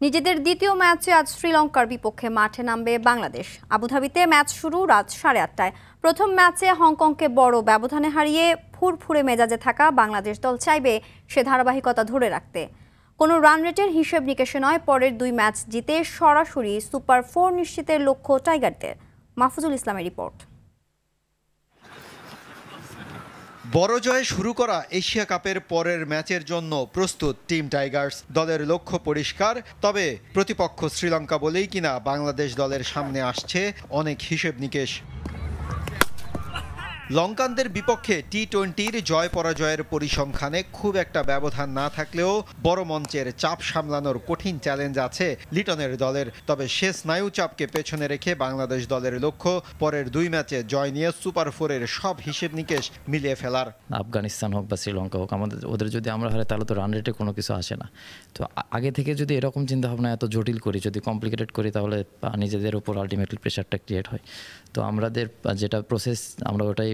নিজেদের দ্বিতীয় ম্যাচে আজ শ্রীলঙ্কার বিপক্ষে মাঠে নামবে বাংলাদেশ। আবুধাবিতে ম্যাচ শুরু রাত 8:30টায়। প্রথম ম্যাচে হংকংকে বড় ব্যবধানে হারিয়ে ফুরফুরে মেজাজে থাকা বাংলাদেশ দল চাইবে সে ধারাবাহিকতা ধরে রাখতে। কোনো রান রেটের হিসেব নিকেশে নয়, পরের দুই ম্যাচ জিতে সরাসরি সুপার 4 নিশ্চিতের লক্ষ্য টাইগারদের। মাহফুজুল ইসলামের রিপোর্ট। বড় জয়ে শুরু করা এশিয়া কাপের পরের ম্যাচের জন্য প্রস্তুত টিম টাইগার্স। দলের লক্ষ্য পরিষ্কার, তবে প্রতিপক্ষ শ্রীলঙ্কা বলেই কিনা বাংলাদেশ দলের সামনে আসছে অনেক হিসেব নিকেশ। লঙ্কানদের বিপক্ষে টি-20-র জয় পরাজয়ের পরিসংখ্যানে খুব একটা ব্যবধান না থাকলেও বড় মঞ্চের চাপ সামলানোর কঠিন চ্যালেঞ্জ আছে লিটনের দলের। তবে সে স্নায়ু চাপকে পেছনে রেখে বাংলাদেশ দলের লক্ষ্য পরের দুই ম্যাচে জয় নিয়ে সুপার 4-এর সব হিসেব নিকেশ মিলিয়ে ফেলার। আফগানিস্তান হোক বা শ্রীলঙ্কা হোক, ওদের যদি আমরা হারাই তাহলে তো রান রেটে কোনো কিছু আসে না। তো আগে থেকে যদি এরকম চিন্তাভাবনা এত জটিল করি, যদি কমপ্লিকেটেড করি, তাহলে নিজেদের উপর আলটিমেটলি প্রেশারটা ক্রিয়েট হয়। তো আমাদের যেটা প্রসেস আমরা ওটাই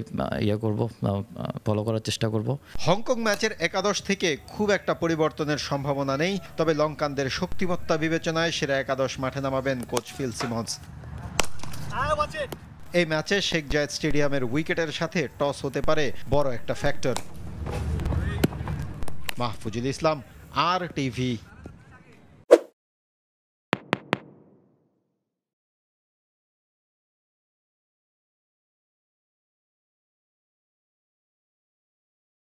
ফলো করার চেষ্টা করব। হংকং ম্যাচের একাদশ থেকে খুব একটা পরিবর্তনের সম্ভাবনা নেই, তবে লঙ্কানদের শক্তিমত্তা বিবেচনায় সেরা একাদশ মাঠে নামাবেন কোচ ফিল সিমন্স। এই ম্যাচে শেখ জায়েদ স্টেডিয়ামের উইকেটের সাথে টস হতে পারে বড় একটা ফ্যাক্টর। মাহফুজুল ইসলাম, RTV।